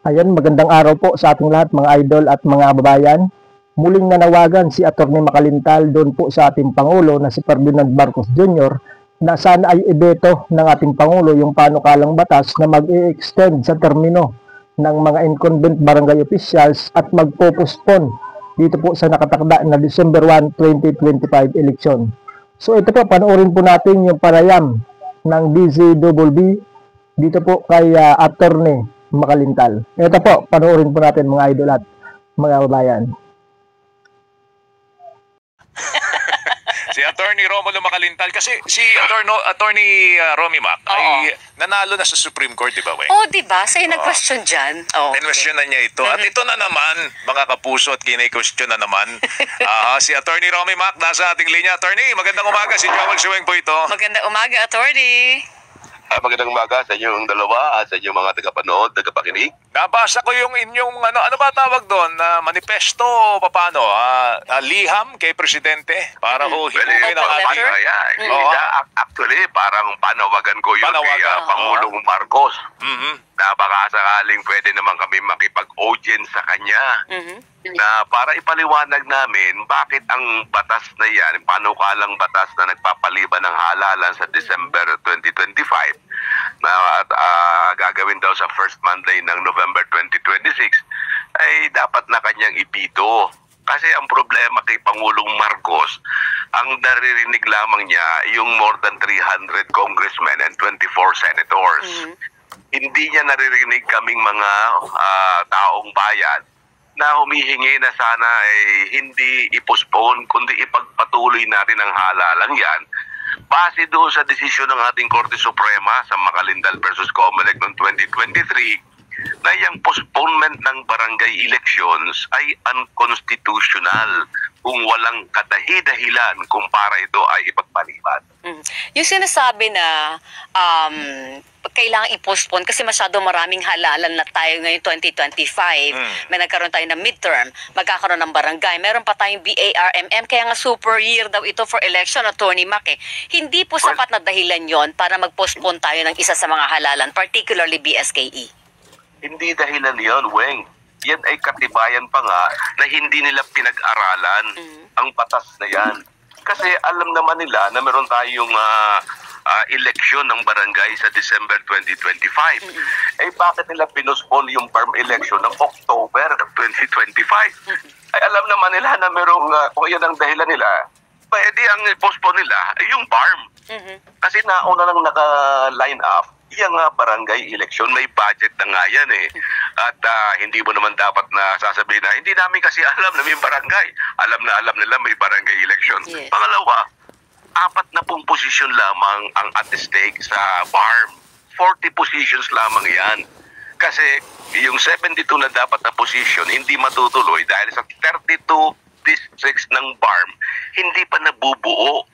Ayan, magandang araw po sa ating lahat mga idol at mga kababayan. Muling nanawagan si Atty. Makalintal doon po sa ating Pangulo na si Ferdinand Marcos Jr. na sana ay ibeto ng ating Pangulo yung panukalang batas na mag-i-extend sa termino ng mga incumbent barangay officials at magpo-postpone dito po sa nakatakda na December 1, 2025 election. So ito po, panoorin po natin yung panayam ng DZBB dito po kay Atty. Makalintal. Ito po, panoorin po natin mga idol at mga kababayan. Si Atty. Romulo Makalintal, kasi si Atty. Romy Mac ay nanalo na sa Supreme Court, di ba, Weng? Oo, di ba? Sa'yo nag-question dyan. Question na niya ito. At ito na naman, mga kapuso at kine-question na naman. Si Atty. Romy Mac, nasa ating linya. Attorney, magandang umaga. Si Joel Suweng po ito. Magandang umaga, Attorney. Magandang umaga sa inyong dalawa at sa inyong mga tagapanood, tagapakinig. Nabasa ko yung inyong, ano ba tawag doon? Manifesto, paano? Liham kay Presidente para ho himukin ng ating... Actually, parang panawagan ko yun kay Pangulong Marcos. Na baka sakaling pwede naman kami makipag-audience sa kanya. Na para ipaliwanag namin bakit ang batas na yan, panukalang batas na nagpapaliban ng halalan sa December 2025 na gagawin daw sa first Monday ng November 2026 ay dapat na kanyang ipito. Kasi ang problema kay Pangulong Marcos, ang naririnig lamang niya yung more than 300 congressmen and 24 senators. Hindi niya naririnig kaming mga taong bayan na humihingi na sana ay hindi i-postpone kundi ipagpatuloy natin ang halalang yan base doon sa desisyon ng ating Korte Suprema sa Makalintal versus Comelec noong 2023 na yung postponement ng barangay elections ay unconstitutional kung walang kadahi-dahilan kung para ito ay ipagpaliban. Yung sinasabi na kailangan i-postpone kasi masyado maraming halalan na tayo ngayon 2025. May nagkaroon tayo ng midterm, magkakaroon ng barangay. Meron pa tayong BARMM, kaya nga super year daw ito for election, Atty. Mac. Hindi po sapat na dahilan yon para mag-postpone tayo ng isa sa mga halalan, particularly BSKE. Hindi dahilan yon, Weng. Yan ay katibayan pa nga na hindi nila pinag-aralan ang batas na yan. Kasi alam naman nila na meron tayong eleksyon ng barangay sa December 2025. Eh bakit nila pinospone yung farm election ng October 2025? Ay alam naman nila na merong, kung yan ang dahilan nila, pwede ang postpone nila ay yung farm. Kasi nauna lang naka-line up yung barangay election, may budget na nga yan eh. At hindi mo naman dapat na sasabihin na hindi namin kasi alam na may barangay. Alam nila may barangay election. Pangalawa, 40 posisyon lamang ang at stake sa farm. 40 positions lamang yan. Kasi yung 72 na dapat na position hindi matutuloy dahil sa 32 districts ng farm hindi pa nabubuo.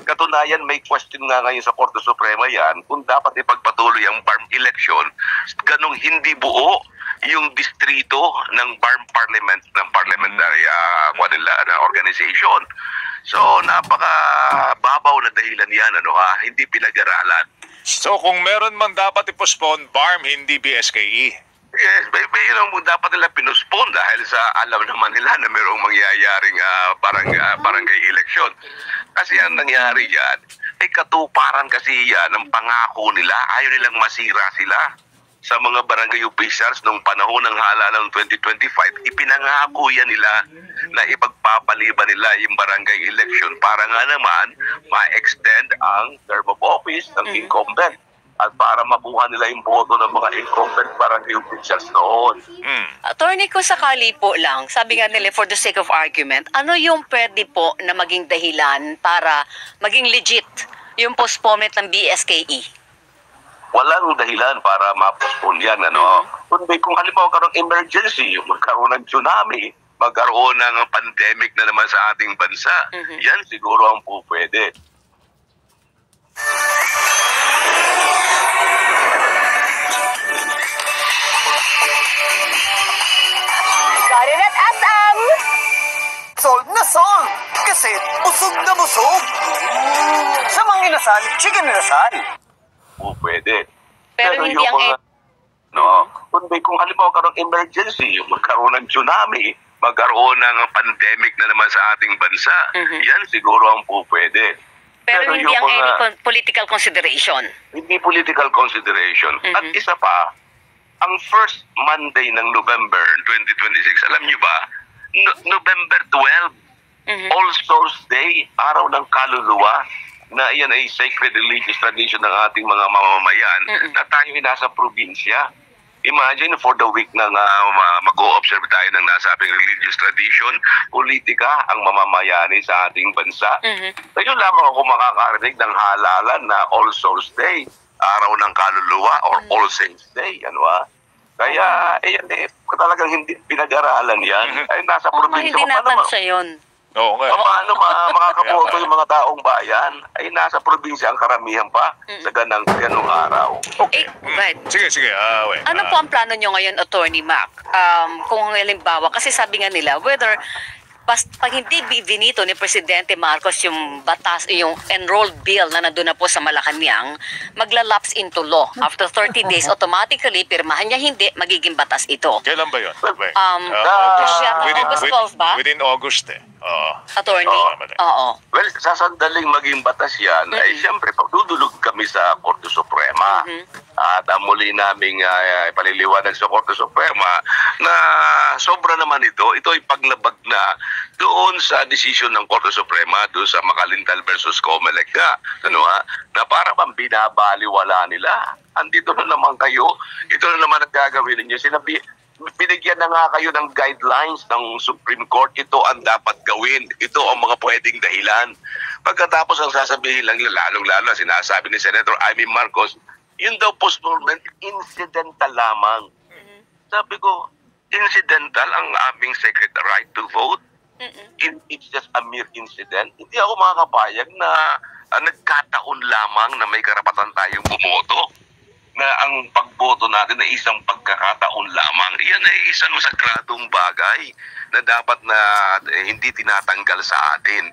Katunayan, may question nga ngayon sa Korte Suprema yan kung dapat ipagpatuloy ang farm election ganong hindi buo yung distrito ng farm parliament ng parliamentary organization. So, napaka-babaw na dahilan yan, hindi pinag-aralan. So, kung meron man dapat i-postpone farm, hindi BSKE? Yes, yun dapat nila pinuspon dahil sa alam naman nila na mayroong mangyayaring barangay election. Kasi ang nangyari yan, ay katuparan kasi yan ng pangako nila. Ayaw nilang masira sila sa mga barangay officials nung panahon ng halalan ng 2025. Ipinangako yan nila na ipagpapaliban nila yung barangay election para nga naman ma-extend ang term of office ng incumbent. At para makuha nila yung boto ng mga incumbent barangay officials noon. Attorney, ko sakali po lang, sabi nga nila for the sake of argument, ano yung pwede po na maging dahilan para maging legit yung postponement ng BSKE? Walang dahilan para ma-postpone yan. Kundi kung halimbawa magkaroon emergency, magkaroon ng tsunami, magkaroon ng pandemic na naman sa ating bansa, yan siguro ang po pwede. Garinat SM! Sold na sold! Kasi busog na busog! Sa mga inasal, chicken inasal. Po pwede. Pero hindi yung ang mga, kundi kung halimbawa magkaroon ng emergency, magkaroon ng tsunami, magkaroon ng pandemic na naman sa ating bansa, yan siguro ang po pwede. Pero hindi yung ang mga- any political consideration. Hindi political consideration. At isa pa, ang first Monday ng November 2026, alam niyo ba, November 12, All Souls Day, araw ng kaluluwa, na iyan ay sacred religious tradition ng ating mga mamamayan na tayo ay nasa probinsya. Imagine for the week na mag-o-observe tayo ng nasabing religious tradition, politika ang mamamayani sa ating bansa. Ngayon lamang ako makakarinig ng halalan na All Souls Day, araw ng kaluluwa or All Saints Day. Ano Kaya, talagang hindi pinag-aralan yan. Ay, nasa probinsya Hindi ko pa naman. natansa yun. Oo nga. Paano makakaboto yung mga taong bayan? Ay nasa probinsya ang karamihan pa sa ganong araw. Okay. Right. Sige. Weng. Ano po ang plano nyo ngayon, Attorney Mac? Kung halimbawa, kasi sabi nga nila, whether pag hindi binito ni Presidente Marcos yung batas, yung enrolled bill na nandun na po sa Malacanang, maglalapse into law. After 30 days, automatically, pirmahan niya hindi, magiging batas ito. Kailan ba yun? Weng? August 12 ba? Within August Oo. Attorney? Oo. Oo. Well, sa sandaling maging batas yan, ay siyempre, pagdudulog kami sa Korte Suprema. At muli naming paliliwanag sa Korte Suprema na sobra naman ito ay paglabag na doon sa desisyon ng Korte Suprema, doon sa Makalintal versus Comelec na para bang binabaliwala nila. Andito na naman kayo, ito na naman ang gagawin ninyo. Binigyan na nga kayo ng guidelines ng Supreme Court. Ito ang dapat gawin. Ito ang mga pwedeng dahilan. Pagkatapos ang sasabihin lang nila, lalong-lalo, sinasabi ni Senator Amy Marcos, yun daw postponement, incidental lamang. Sabi ko, incidental ang aming secret right to vote? It's just a mere incident. Hindi ako makakapayag na nagkataon lamang na may karapatan tayong bumoto, na ang pagboto natin ay isang pagkakataon lamang. Iyan ay isang sagradong bagay na dapat na hindi tinatanggal sa atin.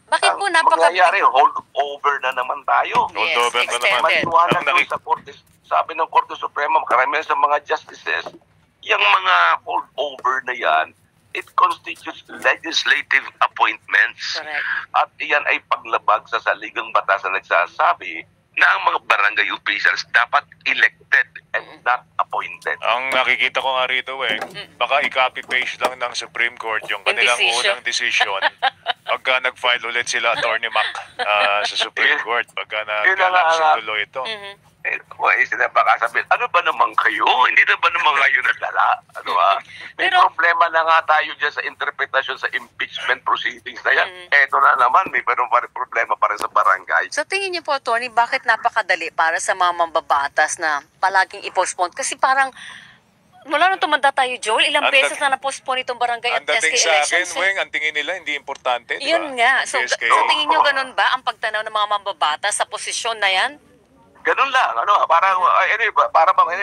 Bakit po mangyayari, hold over na naman tayo. Yes, Hold over na naman. extended. Maliwanag doon sa Korte, sabi ng Korte Suprema, karamihan sa mga justices, yung mga hold over na yan, it constitutes legislative appointments. Correct. At iyan ay paglabag sa saligang batas na nagsasabi na ang mga barangay officials dapat elected and not appointed. Ang nakikita ko nga rito, baka i-copy-paste lang ng Supreme Court yung kanilang unang decision pagka nag-file ulit sila, Attorney Mac, sa Supreme Court, pagka nag-lapse tuloy ito. Baka sabihin, ano ba naman kayo? Hindi na ba naman kayo nagdala? May problema na nga tayo dyan sa interpretasyon sa impeachment proceedings na yan. Eto na naman, may problema pa rin sa barangay. Sa tingin niyo po, Attorney, bakit napakadali para sa mga mambabatas na palaging i-postpone? Kasi parang, mula nung tumanda tayo, Joel, ilang beses na na-postpone itong barangay at Ang dating SK sa akin, elections. Weng, ang tingin nila hindi importante, di ba? Yun nga. So, SK. sa tingin niyo ganun ba ang pagtanaw ng mga mambabatas sa posisyon na yan? Ganun lang,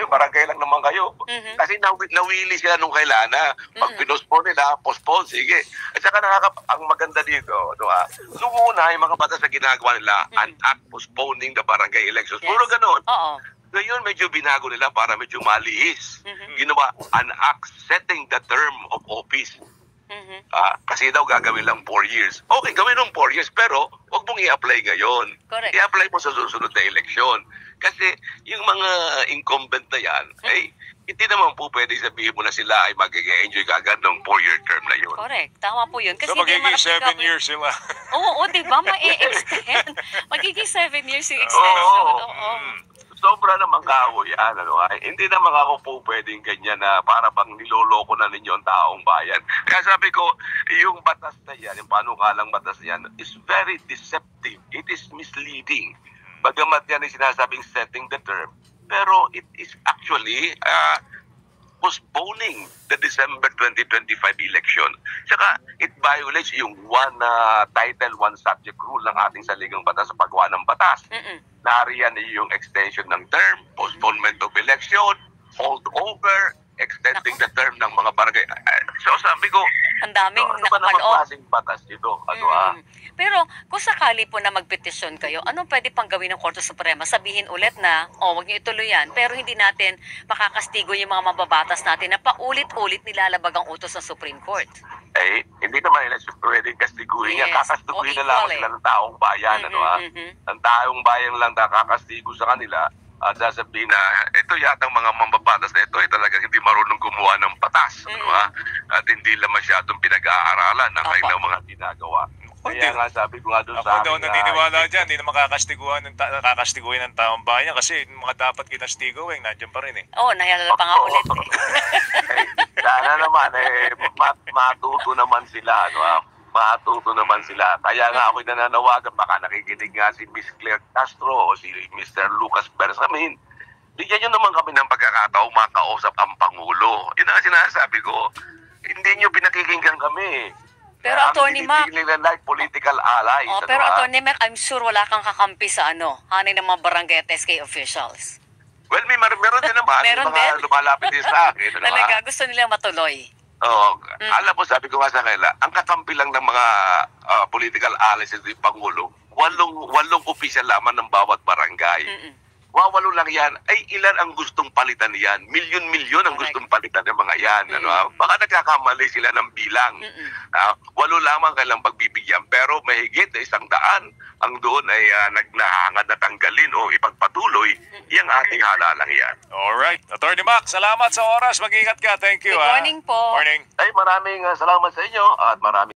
barangay lang naman kayo. Kasi nawili sila nung kailan na pag pinospone nila, postpone, sige. At saka ang maganda dito, nung una, yung mga batas na ginagawa nila, an act postponing the barangay elections. Puro ganun. Oo. Ngayon, medyo binago nila para medyo malihis. Ginawa, an act setting the term of office. Kasi daw gagawin lang 4 years. Okay, gawin ng 4 years, pero huwag mong i-apply ngayon. Correct. I-apply mo sa susunod na eleksyon. Kasi yung mga incumbent na yan, hindi naman po pwede sabihin mo na sila ay mag-enjoy kagad ng 4-year term na yun. Correct. Tama po yun. Kasi So hindi magiging 7 applicable. years sila. Oo, di ba? Ma-extend. Magiging 7 years yung extension. Oo. Sobra naman kao yan. Hindi naman ako po pwedeng ganyan na para bang niloloko na ninyo ang taong bayan. Kaya sabi ko, yung batas na yan, yung panukalang batas na yan, is very deceptive. It is misleading. Bagamat yan ay sinasabing setting the term, pero it is actually postponing the December 2025 election. Saka it violates yung title, one subject rule ng ating saligang batas sa paggawa ng batas. Nariyan yung extension ng term, postponement of election, hold over, extending the term ng mga barangay. So sabi ko, Ang daming ano ba naman nakapaloob. klaseng batas ito? Pero kung sakali po na magpetisyon kayo, anong pwede pang gawin ng Korte Suprema? Sabihin ulit na, wag niyo ituloy yan. Pero hindi natin makakastigo yung mga mababatas natin na paulit-ulit nilalabag ang utos ng Supreme Court. Eh, hindi naman nila pwedeng kastiguhin yan. Yes. Kakastiguhin O na lang equal sila ng taong bayan. Ang taong bayan lang nakakastigo sa kanila at sasabihin na ito yatang mga mambabatas na ito ay talagang hindi marunong gumawa ng batas. At hindi lang masyadong pinag-aaralan ng kanilang mga ginagawa. Kaya nga sabi ko nga doon sa Ako daw naniniwala dyan, hindi na makakastiguan ng taong bayan kasi yung mga dapat kinastigo, nandiyan pa rin eh. Nahiyalala pa nga ulit. Sana naman, matuto naman sila. Matuto naman sila. Kaya nga ako'y nananawagan, baka nakikinig nga si Miss Claire Castro o si Mr. Lucas Bersamin. Bigyan nyo naman kami ng pagkakataong makausap ang Pangulo. Yun ang sinasabi ko. Hindi nyo pinakikinggan kami. Pero Attorney Mac, like political allies. pero Attorney Mac, I'm sure wala kang kakampi sa hanin ng mga barangay at SK officials. Well, meron din naman. Meron mga din? lumalapit din sa akin. Talaga, gusto nila matuloy. Alam mo, sabi ko nga sa kanila, ang kakampi lang ng mga political allies ng Pangulo, walong opisyal lamang ng bawat barangay. Wawalo lang yan. Ay, ilan ang gustong palitan yan? Milyon-milyon ang gustong palitan ng mga yan. Baka nagkakamali sila ng bilang. 8 lamang kailang pagbibigyan. Pero mahigit na 100 ang doon ay nagnahangad na tanggalin o ipagpatuloy. Yang ating halalang yan. Alright. Attorney Mac, salamat sa oras. Mag-ingat ka. Thank you. Good morning po. Morning. Ay, maraming salamat sa inyo at maraming